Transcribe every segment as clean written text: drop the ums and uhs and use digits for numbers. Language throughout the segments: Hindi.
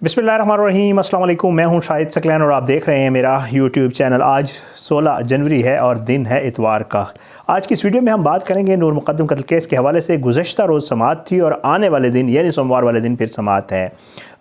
बिस्मिल्लाहिर्रहमानिर्रहीम, अस्सलाम वालेकुम। मैं हूं शाहिद सकलैन और आप देख रहे हैं मेरा यूट्यूब चैनल। आज 16 जनवरी है और दिन है इतवार का। आज की इस वीडियो में हम बात करेंगे नूर मुक़द्दम कत्ल केस के हवाले से। गुज़श्ता रोज़ समाअत थी और आने वाले दिन यानी सोमवार वाले दिन फिर समाअत है।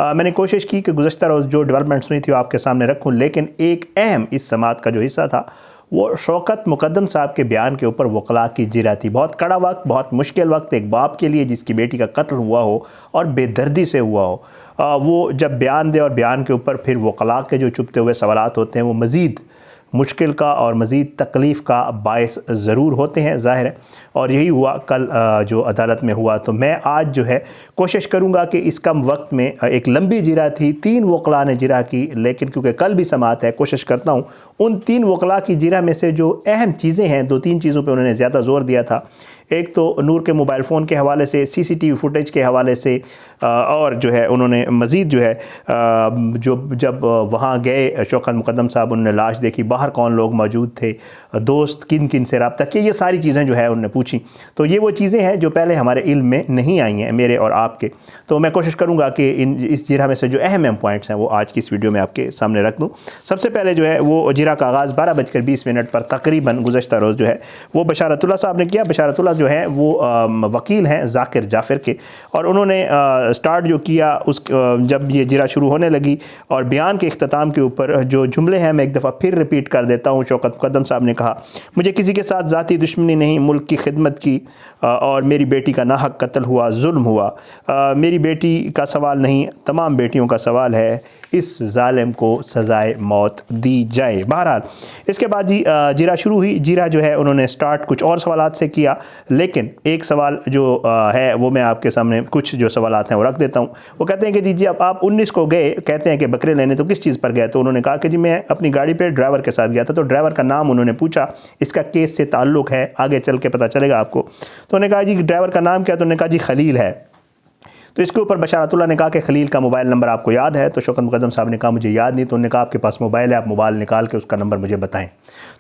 मैंने कोशिश की कि गुज़श्ता रोज़ जो डेवलपमेंट्स हुई थी वो आपके सामने रखूँ, लेकिन एक अहम इस समाअत का जो हिस्सा था वो शौकत मुक़द्दम साहब के बयान के ऊपर वकला की जिरा थी। बहुत कड़ा वक्त, बहुत मुश्किल वक्त एक बाप के लिए जिसकी बेटी का कत्ल हुआ हो और बेदर्दी से हुआ हो, वो जब बयान दे और बयान के ऊपर फिर वकला के जो चुपते हुए सवालात होते हैं वो मज़ीद मुश्किल का और मज़ीद तकलीफ़ का बायस ज़रूर होते हैं, ज़ाहिर है। और यही हुआ कल जो अदालत में हुआ। तो मैं आज जो है कोशिश करूँगा कि इस कम वक्त में, एक लंबी जिरा थी, 3 वकला ने जिरा की, लेकिन क्योंकि कल भी समाअत है कोशिश करता हूँ उन 3 वकला की जिरा में से जो अहम चीज़ें हैं, 2-3 चीज़ों पर उन्होंने ज़्यादा ज़ोर दिया था। एक तो नूर के मोबाइल फ़ोन के हवाले से, CCTV फुटेज के हवाले से, और जो है उन्होंने मज़ीद जो है जब वहाँ गए शौकत मुक़द्दम साहब, उन्होंने लाश देखी, बाहर कौन लोग मौजूद थे, दोस्त किन किन से रब्ता किया, ये सारी चीज़ें जो है उन्होंने पूछी। तो ये वो चीज़ें हैं जो पहले हमारे इल्म में नहीं आई हैं, मेरे और आपके। तो मैं कोशिश करूँगा कि इस जिरा में से जो अहम पॉइंट्स हैं वो आज की इस वीडियो में आपके सामने रख दूँ। सबसे पहले जो है वो जिरा का आगाज़ 12:20 पर तकरीबन गुज़श्ता रोज़ जो है वो बशारतुल्लाह साहब ने किया। बशारतुल्लाह जो है वो वकील हैं ज़ाकिर जाफ़र के, और उन्होंने स्टार्ट जो किया जब ये जिरा शुरू होने लगी और बयान के इख्तिताम के ऊपर जो जुमले हैं मैं एक दफ़ा फिर रिपीट कर देता हूँ। शौकत मुक़द्दम साहब ने कहा, मुझे किसी के साथ ज़ाती दुश्मनी नहीं, मुल्क की खिदमत की और मेरी बेटी का नाहक कत्ल हुआ, जुल्म हुआ। मेरी बेटी का सवाल नहीं, तमाम बेटियों का सवाल है, इस जालिम को सज़ाए मौत दी जाए। बहरहाल इसके बाद जिरा शुरू हुई। जिरा जो है उन्होंने स्टार्ट कुछ और सवालात से किया, लेकिन एक सवाल जो है वो मैं आपके सामने कुछ जो सवालात हैं वो रख देता हूँ। वो कहते हैं कि जी अब आप 19 को गए, कहते हैं कि बकरे लेने, तो किस चीज़ पर गए? तो उन्होंने कहा कि जी मैं अपनी गाड़ी पे ड्राइवर के साथ गया था। तो ड्राइवर का नाम उन्होंने पूछा, इसका केस से ताल्लुक़ है, आगे चल के पता चलेगा आपको। तो उन्होंने कहा जी ड्राइवर का नाम क्या? तो उन्होंने कहा जी खलील है। तो इसके ऊपर बशारतुल्लाह ने कहा कि खलील का मोबाइल नंबर आपको याद है? तो शौकत मुक़द्दम साहब ने कहा मुझे याद नहीं। तो उन्होंने कहा आपके पास मोबाइल है, आप मोबाइल निकाल के उसका नंबर मुझे बताएं।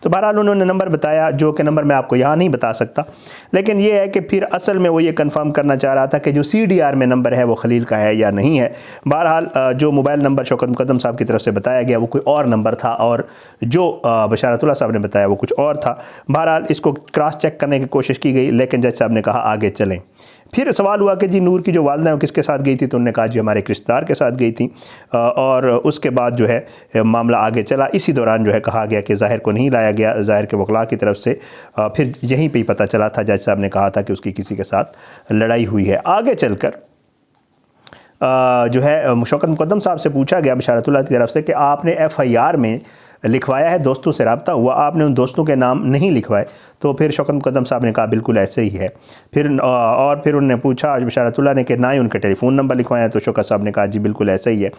तो बहरहाल उन्होंने नंबर बताया, जो कि नंबर मैं आपको यहाँ नहीं बता सकता, लेकिन ये है कि फिर असल में वो ये कंफर्म करना चाह रहा था कि जो CDR में नंबर है वो खलील का है या नहीं है। बहरहाल जो मोबाइल नंबर शौकत मुक़द्दम साहब की तरफ से बताया गया वो कोई और नंबर था और जो बशारतुल्लाह साहब ने बताया वो कुछ और था। बहरहाल इसको क्रॉस चेक करने की कोशिश की गई, लेकिन जज साहब ने कहा आगे चलें। फिर सवाल हुआ कि जी नूर की जो वालिदा है वो किसके साथ गई थी? तो उन्होंने कहा जी हमारे एक रिश्तेदार के साथ गई थी। और उसके बाद जो है मामला आगे चला। इसी दौरान जो है कहा गया कि ज़ाहिर को नहीं लाया गया, ज़ाहिर के वकला की तरफ से। फिर यहीं पे ही पता चला था, जज साहब ने कहा था कि उसकी किसी के साथ लड़ाई हुई है। आगे चलकर जो है शौकत मुक़द्दम साहब से पूछा गया बशारतुल्लाह की तरफ से कि आपने FIR में लिखवाया है, दोस्तों से रब्ता हुआ, आपने उन दोस्तों के नाम नहीं लिखवाए? तो फिर शौकत मुक़द्दम साहब ने कहा बिल्कुल ऐसे ही है। फिर उन्होंने पूछा बशारतुल्लाह ने कि ना ही उनके टेलीफ़ोन नंबर लिखवाए हैं? तो शौकत साहब ने कहा जी बिल्कुल ऐसे ही है।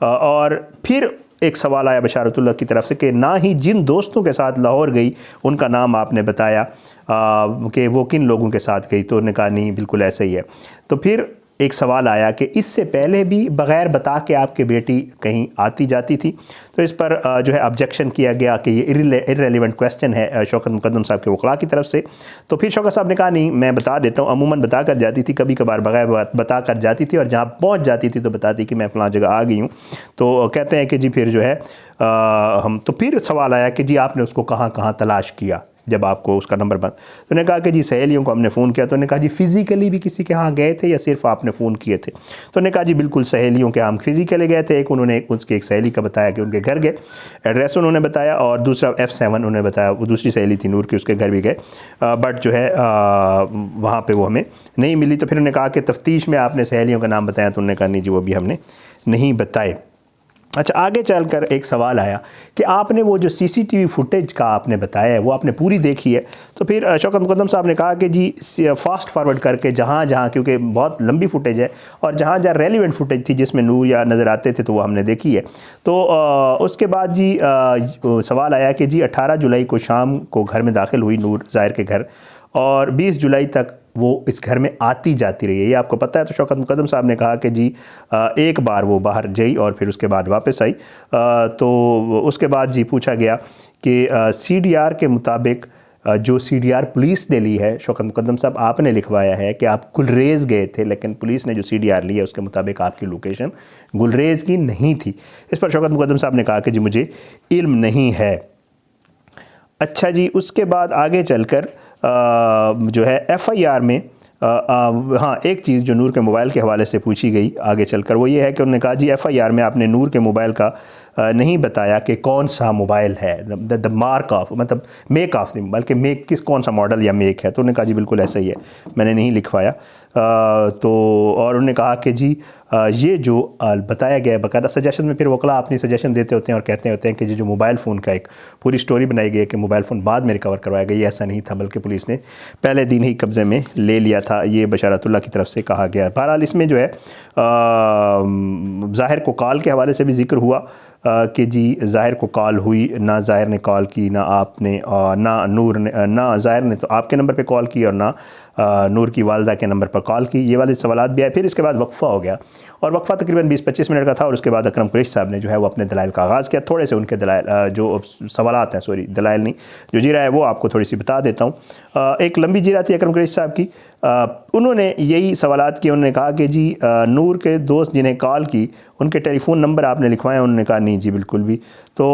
और फिर एक सवाल आया बशारतुल्लाह की तरफ से कि ना ही जिन दोस्तों के साथ लाहौर गई उनका नाम आपने बताया कि वो किन लोगों के साथ गई? तो उन्होंने कहा नहीं बिल्कुल ऐसे ही है। तो फिर एक सवाल आया कि इससे पहले भी बग़ैर बता के आपकी बेटी कहीं आती जाती थी? तो इस पर जो है ऑब्जेक्शन किया गया कि ये इर्रेलेवेंट क्वेश्चन है शौकत मुक़द्दम साहब के वकला की तरफ से। तो फिर शौकत साहब ने कहा नहीं मैं बता देता हूँ, अमूमन बता कर जाती थी, कभी कभार बग़ैर बता कर जाती थी, और जहाँ पहुँच जाती थी तो बताती कि मैं फ़लाँ जगह आ गई हूँ। तो कहते हैं कि जी फिर जो है तो फिर सवाल आया कि जी आपने उसको कहाँ कहाँ तलाश किया जब आपको उसका नंबर बंद? तो उन्होंने कहा कि जी सहेलियों को हमने फ़ोन किया। तो उन्होंने कहा जी फ़िज़िकली भी किसी के यहाँ गए थे या सिर्फ आपने फ़ोन किए थे? तो उन्होंने कहा जी बिल्कुल सहेलियों के हम फ़िज़िकली गए थे। उन्होंने उसकी एक सहेली का बताया कि उनके घर गए, एड्रेस उन्होंने बताया, और दूसरा F7 उन्होंने बताया, वो दूसरी सहेली थी नूर की, उसके घर भी गए, बट जो है वहाँ पर वो हमें नहीं मिली। तो फिर उन्होंने कहा कि तफ्तीश में आपने सहेलियों का नाम बताया? तो उन्होंने कहा नहीं जी वो भी हमने नहीं बताए। अच्छा, आगे चलकर एक सवाल आया कि आपने वो जो CCTV फुटेज का आपने बताया है वो आपने पूरी देखी है? तो फिर शौकत मुक़द्दम साहब ने कहा कि जी फास्ट फॉरवर्ड करके जहाँ जहाँ, क्योंकि बहुत लंबी फुटेज है और जहाँ जहाँ रेलिवेंट फुटेज थी जिसमें नूर या नज़र आते थे तो वो हमने देखी है। तो उसके बाद जी सवाल आया कि जी 18 जुलाई को शाम को घर में दाखिल हुई नूर ज़ाहिर के घर, और 20 जुलाई तक वो इस घर में आती जाती रही है, ये आपको पता है? तो शौकत मुक़द्दम साहब ने कहा कि जी एक बार वो बाहर गई और फिर उसके बाद वापस आई। तो उसके बाद जी पूछा गया कि CDR के मुताबिक जो CDR पुलिस ने ली है, शौकत मुकद्दम साहब आपने लिखवाया है कि आप गुलरेज गए थे, लेकिन पुलिस ने जो CDR ली है उसके मुताबिक आपकी लोकेशन गुलरेज की नहीं थी। इस पर शौकत मुकद्दम साहब ने कहा कि जी मुझे इल्म नहीं है। अच्छा जी, उसके बाद आगे चलकर जो है FIR में हाँ, एक चीज़ जो नूर के मोबाइल के हवाले से पूछी गई आगे चलकर वो ये है कि उन्होंने कहा जी FIR में आपने नूर के मोबाइल का नहीं बताया कि कौन सा मोबाइल है, द मार्क ऑफ, मतलब मेक ऑफ, बल्कि मेक किस कौन सा मॉडल या मेक है। तो उन्होंने कहा जी बिल्कुल ऐसा ही है, मैंने नहीं लिखवाया। तो और उन्होंने कहा कि जी ये जो बताया गया है बाकायदा सजेशन में, फिर वकला अपनी सजेशन देते होते हैं और कहते होते हैं कि जो मोबाइल फ़ोन का एक पूरी स्टोरी बनाई गई है कि मोबाइल फ़ोन बाद में रिकवर करवाया गया, ये ऐसा नहीं था, बल्कि पुलिस ने पहले दिन ही कब्ज़े में ले लिया था, ये बशारतुल्लाह की तरफ से कहा गया। बहरहाल इसमें जो है ज़ाहिर को कॉल के हवाले से भी जिक्र हुआ कि जी ज़ाहिर को कॉल हुई, ना ज़ाहिर ने कॉल की, ना आपने, ना नूर ने, ना ज़ाहिर ने तो आपके नंबर पे कॉल की और ना नूर की वालदा के नंबर पर कॉल की। ये वाले सवालात भी आए। फिर इसके बाद वक्फ़ा हो गया और वक्फ़ा तकरीबन 20-25 मिनट का था और उसके बाद अकरम कुरैशी साहब ने जो है वो अपने दलाइल का आगाज़ किया। थोड़े से उनके दलाइल जो सवालात हैं, सॉरी दलाइल नहीं, जो जीरा है वो आपको थोड़ी सी बता देता हूँ। एक लंबी जीरा थी अकरम कुरैशी साहब की। उन्होंने यही सवालात किए। उन्होंने कहा कि जी नूर के दोस्त जिन्हें कॉल की उनके टेलीफोन नंबर आपने लिखवाए? उन्होंने कहा नहीं जी बिल्कुल भी। तो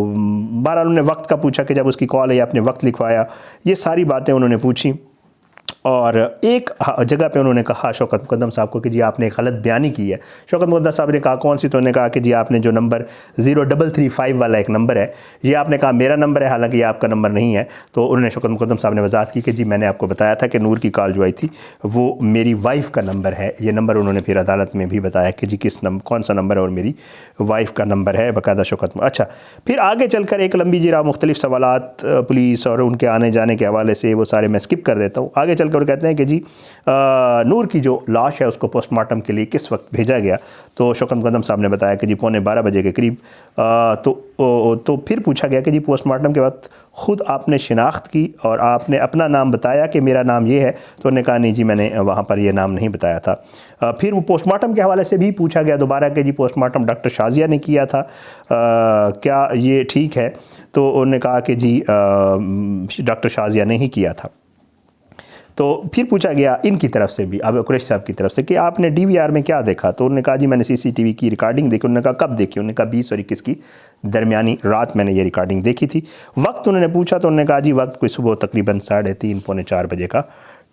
बहरहाल उन्होंने वक्त का पूछा कि जब उसकी कॉल है आपने वक्त लिखवाया, ये सारी बातें उन्होंने पूछी। और एक जगह पे उन्होंने कहा शौकत मुकद्दम साहब को कि जी आपने गलत बयानी की है। शौकत मुकद्दम साहब ने कहा कौन सी? तो उन्होंने कहा कि जी आपने जो नंबर 0335 वाला एक नंबर है, ये आपने कहा मेरा नंबर है, हालांकि ये आपका नंबर नहीं है। तो उन्होंने शौकत मुकद्दम साहब ने वजाहत की कि जी मैंने आपको बताया था कि नूर की कॉल जो आई थी वो मेरी वाइफ का नंबर है। ये नंबर उन्होंने फिर अदालत में भी बताया कि जी किस नंबर, कौन सा नंबर है, और मेरी वाइफ का नंबर है बाकायदा शौकत। अच्छा, फिर आगे चलकर एक लंबी जीरा मुख्तलिफ सवालात पुलिस और उनके आने जाने के हवाले से, वो सारे मैं स्किप कर देता हूँ। आगे चलकर और कहते हैं कि जी नूर की जो लाश है उसको पोस्टमार्टम के लिए किस वक्त भेजा गया? तो शौकत मुकद्दम साहब ने बताया कि जी 11:15 बजे के करीब। तो फिर पूछा गया कि जी पोस्टमार्टम के वक्त ख़ुद आपने शिनाख्त की और आपने अपना नाम बताया कि मेरा नाम ये है? तो उन्होंने कहा नहीं जी मैंने वहाँ पर ये नाम नहीं बताया था। फिर वो पोस्टमार्टम के हवाले से भी पूछा गया दोबारा कि जी पोस्टमार्टम डॉक्टर शाजिया ने किया था, क्या ये ठीक है? तो उन्होंने कहा कि जी डॉक्टर शाजिया ने ही किया था। तो फिर पूछा गया इनकी तरफ से भी, अब कुरैशी साहब की तरफ से, कि आपने DVR में क्या देखा? तो उन्होंने कहा जी मैंने CCTV की रिकॉर्डिंग देखी। उन्होंने कहा कब देखी? उन्होंने कहा 20 और 21 की दरमियानी रात मैंने ये रिकॉर्डिंग देखी थी। वक्त उन्होंने पूछा तो उन्होंने कहा जी वक्त कोई सुबह तकरीबन 3:30 पौने 4 बजे का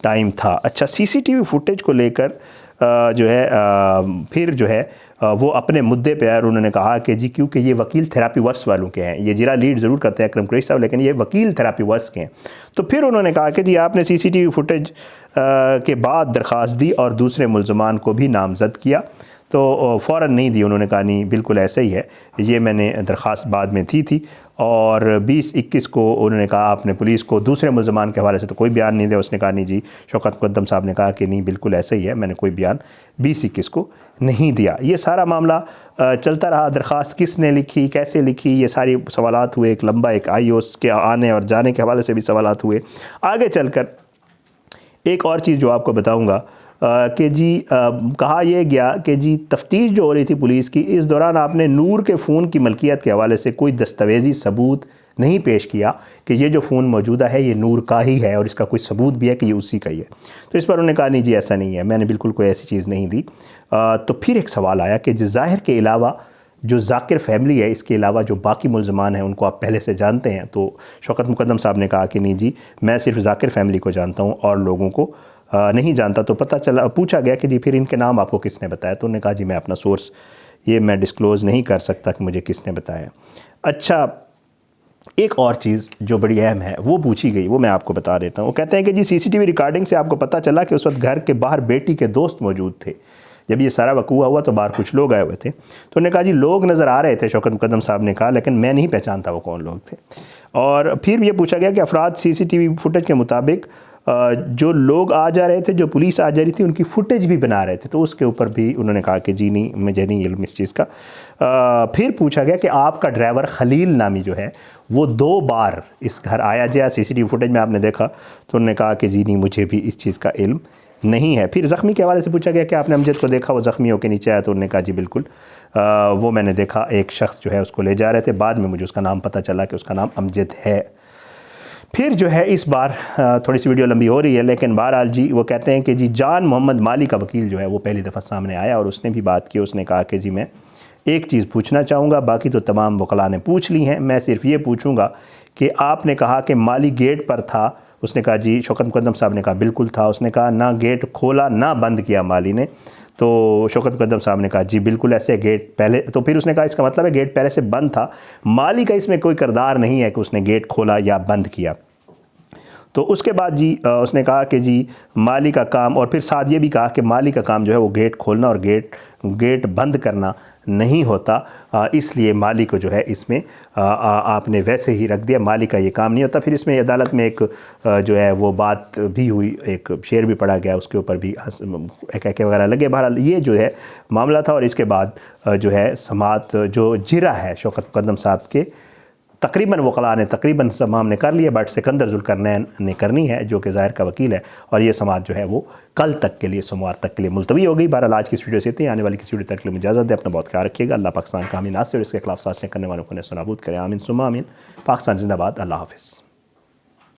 टाइम था। अच्छा, CCTV फुटेज को लेकर जो है फिर जो है वो अपने मुद्दे पे आए। उन्होंने कहा कि जी क्योंकि ये वकील थेरापी वर्क्स वालों के हैं, ये जीरा लीड ज़रूर करते हैं अकरम कुरैशी साहब, लेकिन ये वकील थेरापी वर्क्स के हैं। तो फिर उन्होंने कहा कि जी आपने CCTV फुटेज के बाद दरख्वास्त दी और दूसरे मुल्ज़मान को भी नामज़द किया? तो फ़ौरन नहीं दी। उन्होंने कहा नहीं बिल्कुल ऐसा ही है, ये मैंने दरख्वास्त बाद में थी। और 20-21 को उन्होंने कहा आपने पुलिस को दूसरे मुल्ज़मान के हवाले से तो कोई बयान नहीं दिया? उसने कहा नहीं जी। शौकत मुकद्दम साहब ने कहा कि नहीं बिल्कुल ऐसा ही है, मैंने कोई बयान 20-21 को नहीं दिया। ये सारा मामला चलता रहा। दरख्वास्त किसने लिखी, कैसे लिखी, ये सारी सवालात हुए। एक लंबा एक IOS के आने और जाने के हवाले से भी सवालात हुए। आगे चलकर एक और चीज़ जो आपको बताऊँगा कि जी कहा यह गया कि जी तफ्तीश जो हो रही थी पुलिस की, इस दौरान आपने नूर के फ़ोन की मलकियत के हवाले से कोई दस्तावेज़ी सबूत नहीं पेश किया कि ये जो फ़ोन मौजूदा है ये नूर का ही है और इसका कोई सबूत भी है कि ये उसी का ही है। तो इस पर उन्होंने कहा नहीं जी ऐसा नहीं है, मैंने बिल्कुल कोई ऐसी चीज़ नहीं दी। तो फिर एक सवाल आया कि ज़ाहिर के अलावा जो जाकिर फैमिली है, इसके अलावा जो बाकी मुल्ज़मान हैं उनको आप पहले से जानते हैं? तो शौकत मुकद्दम साहब ने कहा कि नहीं जी मैं सिर्फ जाकिर फैमिली को जानता हूँ और लोगों को नहीं जानता। तो पता चला, पूछा गया कि जी फिर इनके नाम आपको किसने बताया? तो उन्होंने कहा जी मैं अपना सोर्स ये मैं डिस्क्लोज़ नहीं कर सकता कि मुझे किसने बताया। अच्छा, एक और चीज़ जो बड़ी अहम है वो पूछी गई, वो मैं आपको बता देता हूँ। वो कहते हैं कि जी CCTV रिकॉर्डिंग से आपको पता चला कि उस वक्त घर के बाहर बेटी के दोस्त मौजूद थे। जब ये सारा वकूआ हुआ तो बाहर कुछ लोग आए हुए थे। तो उन्होंने कहा जी लोग नज़र आ रहे थे, शौकत मुकद्दम साहब ने कहा, लेकिन मैं नहीं पहचानता वो कौन लोग थे। और फिर ये पूछा गया कि अफराद CCTV फुटेज के मुताबिक जो लोग आ जा रहे थे, जो पुलिस आ जा रही थी, उनकी फुटेज भी बना रहे थे। तो उसके ऊपर भी उन्होंने कहा कि जी नहीं, मुझे नहीं इल्म इस चीज़ का। फिर पूछा गया कि आपका ड्राइवर खलील नामी जो है वो 2 बार इस घर आया गया, CCTV फुटेज में आपने देखा? तो उन्होंने कहा कि जी नहीं, मुझे भी इस चीज़ का इल्म नहीं है। फिर ज़ख्मी के हवाले से पूछा गया कि आपने अमजद को देखा, वो ज़ख्मी होकर नीचे आया? तो उन्होंने कहा जी बिल्कुल, वो मैंने देखा, एक शख्स जो है उसको ले जा रहे थे, बाद में मुझे उसका नाम पता चला कि उसका नाम अमजद है। फिर जो है इस बार थोड़ी सी वीडियो लंबी हो रही है, लेकिन बहरहाल जी वो कहते हैं कि जी जान मोहम्मद माली का वकील जो है वो पहली दफ़ा सामने आया और उसने भी बात की। उसने कहा कि जी मैं एक चीज़ पूछना चाहूँगा, बाकी तो तमाम वकला ने पूछ ली हैं, मैं सिर्फ ये पूछूँगा कि आपने कहा कि माली गेट पर था। उसने कहा जी, शौकत मुक़द्दम साहब ने कहा बिल्कुल था। उसने कहा ना गेट खोला ना बंद किया माली ने। तो शौकत मुक़द्दम साहब ने कहा जी बिल्कुल ऐसे, गेट पहले, तो फिर उसने कहा इसका मतलब है गेट पहले से बंद था, माली का इसमें कोई किरदार नहीं है कि उसने गेट खोला या बंद किया। तो उसके बाद जी उसने कहा कि जी माली का काम, और फिर साथ ये भी कहा कि माली का काम जो है वो गेट खोलना और गेट बंद करना नहीं होता, इसलिए माली को जो है इसमें आपने वैसे ही रख दिया, माली का ये काम नहीं होता। फिर इसमें अदालत में एक जो है वो बात भी हुई, एक शेर भी पढ़ा गया, उसके ऊपर भी एक वगैरह लगे। बहरहाल ये जो है मामला था। और इसके बाद जो है समात जो जिरा है शौकत मुक़द्दम साहब के, तकरीबन वकला ने तकरीबन तमाम ने कर लिया, बट सिकंदर जुल्करनैन ने करनी है जो कि ज़ाहिर का वकील है। और ये समात जो है वो कल तक के लिए, सोमवार तक के लिए मुलतवी हो गई। बहरहाल आज की इस वीडियो से इतनी, आने वाली किसी वीडियो तक के लिए इजाज़त दें। अपना बहुत ख्याल रखिएगा। अल्लाह पाकिस्तान का हमी नासिर और इसके खिलाफ साजिशें करने वालों को नेस्तनाबूद करें। आमीन सुम्मा आमीन। पाकिस्तान जिंदाबाद। अल्लाह हाफ़िज़।